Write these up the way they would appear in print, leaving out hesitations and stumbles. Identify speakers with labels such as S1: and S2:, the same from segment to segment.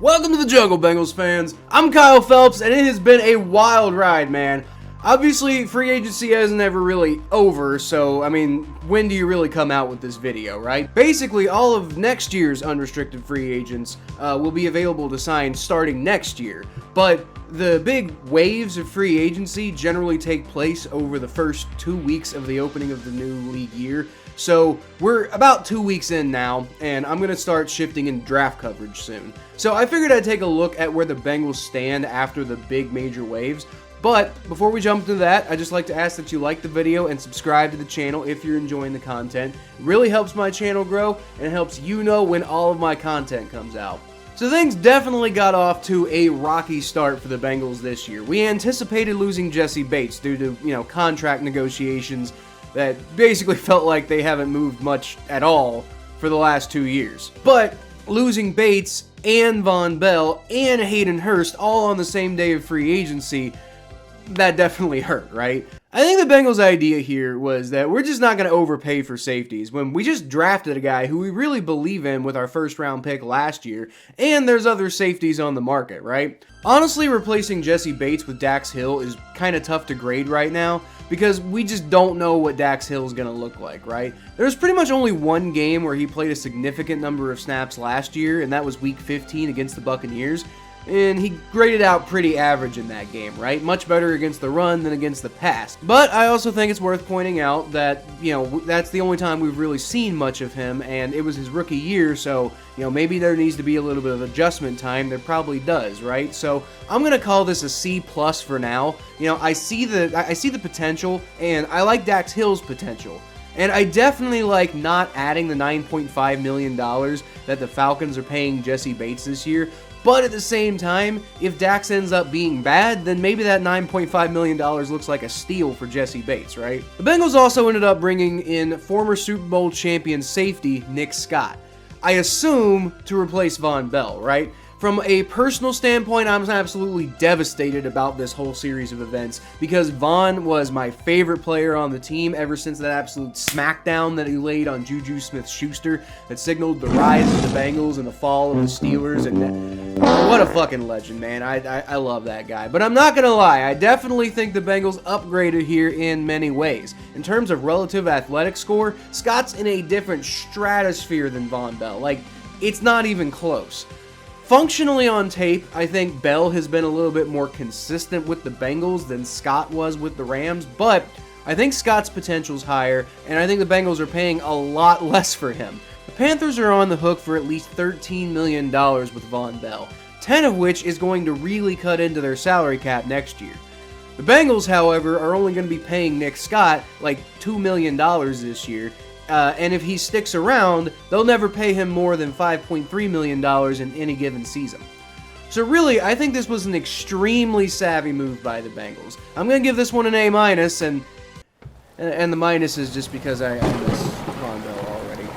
S1: Welcome to the jungle, Bengals fans. I'm Kyle Phelps, and it has been a wild ride, man. Obviously, free agency hasn't ever really over, so, I mean, when do you really come out with this video, right? Basically, all of next year's unrestricted free agents will be available to sign starting next year, but the big waves of free agency generally take place over the first 2 weeks of the opening of the new league year. So we're about 2 weeks in now, and I'm going to start shifting in draft coverage soon. So I figured I'd take a look at where the Bengals stand after the big major waves. But before we jump into that, I'd just like to ask that you like the video and subscribe to the channel if you're enjoying the content. It really helps my channel grow, and it helps you know when all of my content comes out. So things definitely got off to a rocky start for the Bengals this year. We anticipated losing Jessie Bates due to, contract negotiations that basically felt like they haven't moved much at all for the last 2 years. But losing Bates and Von Bell and Hayden Hurst all on the same day of free agency, that definitely hurt, right? I think the Bengals' idea here was that we're just not going to overpay for safeties when we just drafted a guy who we really believe in with our first round pick last year, and there's other safeties on the market, right? Honestly, replacing Jessie Bates with Dax Hill is kind of tough to grade right now because we just don't know what Dax Hill is going to look like, right? There's pretty much only one game where he played a significant number of snaps last year, and that was Week 15 against the Buccaneers. And he graded out pretty average in that game, right? Much better against the run than against the pass. But I also think it's worth pointing out that, that's the only time we've really seen much of him, and it was his rookie year, so, maybe there needs to be a little bit of adjustment time. There probably does, right? So I'm going to call this a C+ for now. I see the potential, and I like Dax Hill's potential. And I definitely like not adding the $9.5 million that the Falcons are paying Jessie Bates this year. But at the same time, if Dax ends up being bad, then maybe that $9.5 million looks like a steal for Jessie Bates, right? The Bengals also ended up bringing in former Super Bowl champion safety Nick Scott. I assume to replace Von Bell, right? From a personal standpoint, I'm absolutely devastated about this whole series of events because Von was my favorite player on the team ever since that absolute smackdown that he laid on Juju Smith-Schuster that signaled the rise of the Bengals and the fall of the Steelers. And what a fucking legend, man. I love that guy. But I'm not going to lie, I definitely think the Bengals upgraded here in many ways. In terms of relative athletic score, Scott's in a different stratosphere than Von Bell. Like, it's not even close. Functionally on tape, I think Bell has been a little bit more consistent with the Bengals than Scott was with the Rams, but I think Scott's potential's higher, and I think the Bengals are paying a lot less for him. The Panthers are on the hook for at least $13 million with Von Bell, 10 of which is going to really cut into their salary cap next year. The Bengals, however, are only going to be paying Nick Scott like $2 million this year, and if he sticks around, they'll never pay him more than $5.3 million in any given season. So really, I think this was an extremely savvy move by the Bengals. I'm going to give this one an A-, and the minus is just because I miss Von Bell already.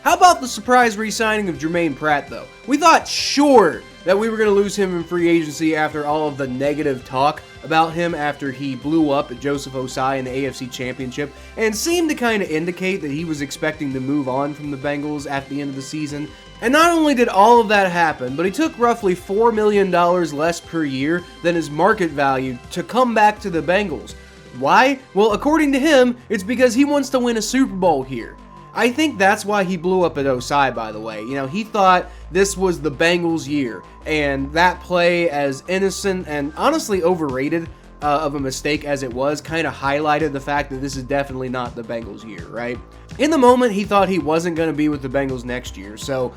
S1: How about the surprise re-signing of Jermaine Pratt, though? We thought sure that we were going to lose him in free agency after all of the negative talk about him after he blew up at Joseph Ossai in the AFC Championship and seemed to kind of indicate that he was expecting to move on from the Bengals at the end of the season. And not only did all of that happen, but he took roughly $4 million less per year than his market value to come back to the Bengals. Why? Well, according to him, it's because he wants to win a Super Bowl here. I think that's why he blew up at Ossai, by the way. He thought this was the Bengals' year, and that play, as innocent and honestly overrated of a mistake as it was, kind of highlighted the fact that this is definitely not the Bengals' year, right? In the moment, he thought he wasn't going to be with the Bengals next year, so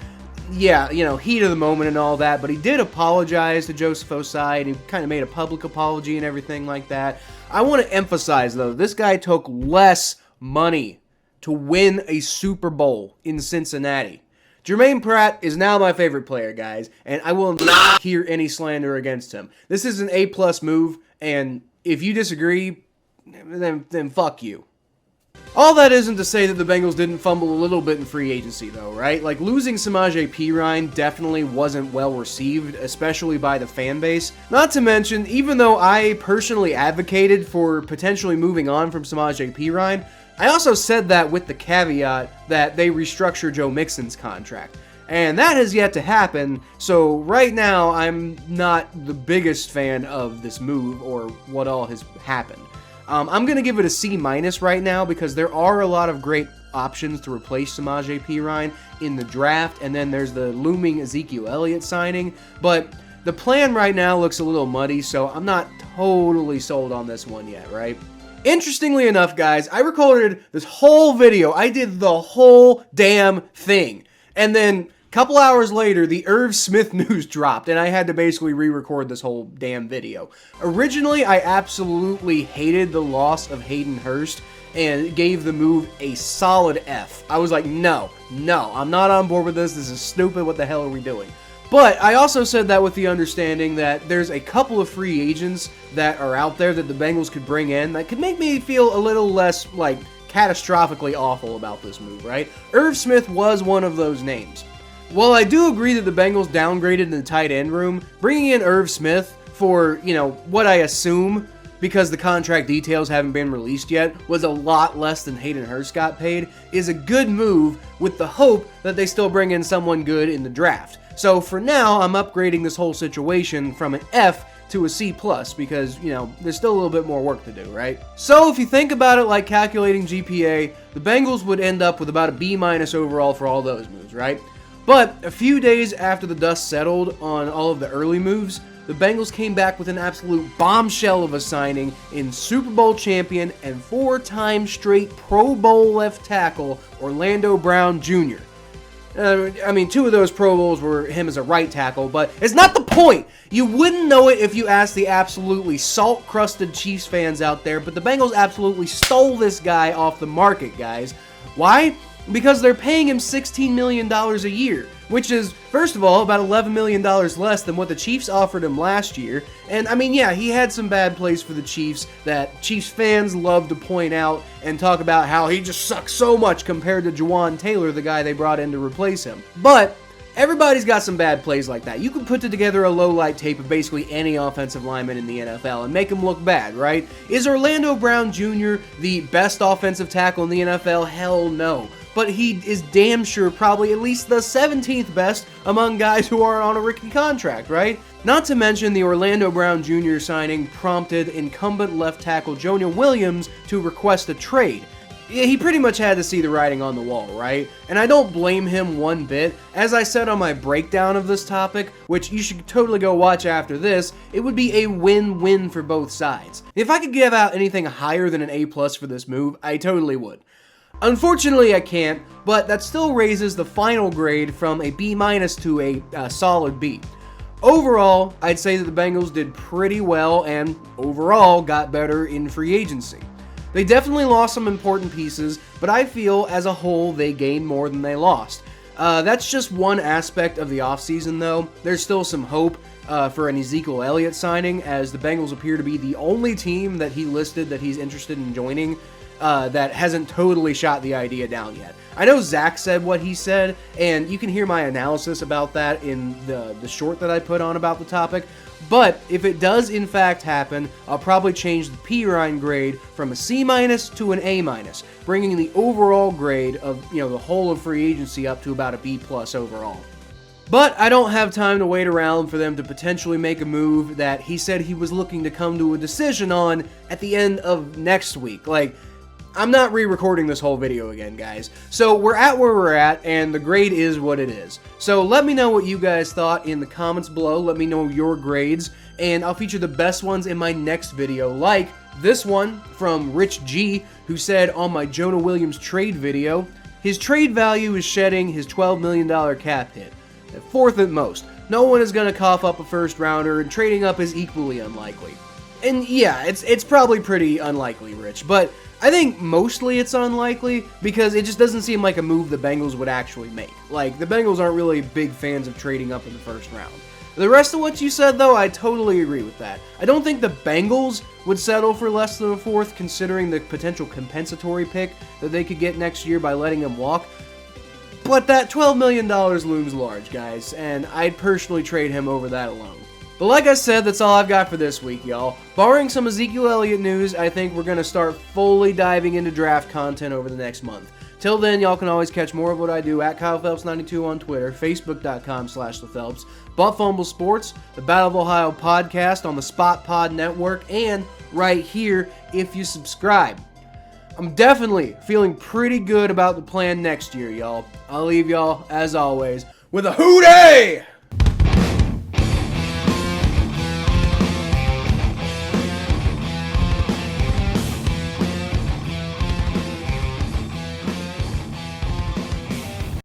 S1: yeah, heat of the moment and all that, but he did apologize to Joseph Ossai, and he kind of made a public apology and everything like that. I want to emphasize, though, this guy took less money to win a Super Bowl in Cincinnati. Jermaine Pratt is now my favorite player, guys, and I will not hear any slander against him. This is an A+ move, and if you disagree, then fuck you. All that isn't to say that the Bengals didn't fumble a little bit in free agency, though, right? Like, losing Samaje Perine definitely wasn't well received, especially by the fan base. Not to mention, even though I personally advocated for potentially moving on from Samaje Perine, I also said that with the caveat that they restructure Joe Mixon's contract. And that has yet to happen, so right now I'm not the biggest fan of this move or what all has happened. I'm going to give it a C- right now because there are a lot of great options to replace Samaje Perine in the draft, and then there's the looming Ezekiel Elliott signing, but the plan right now looks a little muddy, so I'm not totally sold on this one yet, right? Interestingly enough, guys, I recorded this whole video. I did the whole damn thing. And then a couple hours later, the Irv Smith news dropped, and I had to basically re-record this whole damn video. Originally, I absolutely hated the loss of Hayden Hurst and gave the move a solid F. I was like, no, I'm not on board with this. This is stupid. What the hell are we doing? But I also said that with the understanding that there's a couple of free agents that are out there that the Bengals could bring in that could make me feel a little less, like, catastrophically awful about this move, right? Irv Smith was one of those names. While I do agree that the Bengals downgraded in the tight end room, bringing in Irv Smith for, what I assume, because the contract details haven't been released yet, was a lot less than Hayden Hurst got paid, is a good move with the hope that they still bring in someone good in the draft. So for now, I'm upgrading this whole situation from an F to a C+, because, there's still a little bit more work to do, right? So if you think about it like calculating GPA, the Bengals would end up with about a B- overall for all those moves, right? But a few days after the dust settled on all of the early moves, the Bengals came back with an absolute bombshell of a signing in Super Bowl champion and 4-time straight Pro Bowl left tackle Orlando Brown Jr. 2 of those Pro Bowls were him as a right tackle, but it's not the point. You wouldn't know it if you asked the absolutely salt-crusted Chiefs fans out there, but the Bengals absolutely stole this guy off the market, guys. Why? Because they're paying him $16 million a year, which is, first of all, about $11 million less than what the Chiefs offered him last year. And, he had some bad plays for the Chiefs that Chiefs fans love to point out and talk about how he just sucks so much compared to Juwan Taylor, the guy they brought in to replace him. But everybody's got some bad plays like that. You could put together a low-light tape of basically any offensive lineman in the NFL and make him look bad, right? Is Orlando Brown Jr. the best offensive tackle in the NFL? Hell no. But he is damn sure probably at least the 17th best among guys who are on a rookie contract, right? Not to mention the Orlando Brown Jr. signing prompted incumbent left tackle Jonah Williams to request a trade. He pretty much had to see the writing on the wall, right? And I don't blame him one bit. As I said on my breakdown of this topic, which you should totally go watch after this, it would be a win-win for both sides. If I could give out anything higher than an A+ for this move, I totally would. Unfortunately, I can't, but that still raises the final grade from a B- to a solid B. Overall, I'd say that the Bengals did pretty well and overall got better in free agency. They definitely lost some important pieces, but I feel as a whole they gained more than they lost. That's just one aspect of the offseason though. There's still some hope for an Ezekiel Elliott signing, as the Bengals appear to be the only team that he listed that he's interested in joining that hasn't totally shot the idea down yet. I know Zach said what he said, and you can hear my analysis about that in the short that I put on about the topic, but if it does in fact happen, I'll probably change the Perine grade from a C- to an A-, bringing the overall grade of the whole of free agency up to about a B+ overall. But I don't have time to wait around for them to potentially make a move that he said he was looking to come to a decision on at the end of next week. I'm not re-recording this whole video again, guys. So we're at where we're at, and the grade is what it is. So let me know what you guys thought in the comments below. Let me know your grades, and I'll feature the best ones in my next video, like this one from Rich G, who said on my Jonah Williams trade video, his trade value is shedding his $12 million cap hit. Fourth at most. No one is going to cough up a first rounder, and trading up is equally unlikely. And yeah, it's probably pretty unlikely, Rich, but I think mostly it's unlikely because it just doesn't seem like a move the Bengals would actually make. The Bengals aren't really big fans of trading up in the first round. The rest of what you said, though, I totally agree with that. I don't think the Bengals would settle for less than a fourth, considering the potential compensatory pick that they could get next year by letting him walk. But that $12 million looms large, guys, and I'd personally trade him over that alone. But like I said, that's all I've got for this week, y'all. Barring some Ezekiel Elliott news, I think we're going to start fully diving into draft content over the next month. Till then, y'all can always catch more of what I do at KylePhelps92 on Twitter, Facebook.com/ThePhelps, Butt Fumble Sports, the Battle of Ohio podcast on the Spot Pod Network, and right here if you subscribe. I'm definitely feeling pretty good about the plan next year, y'all. I'll leave y'all, as always, with a hootie!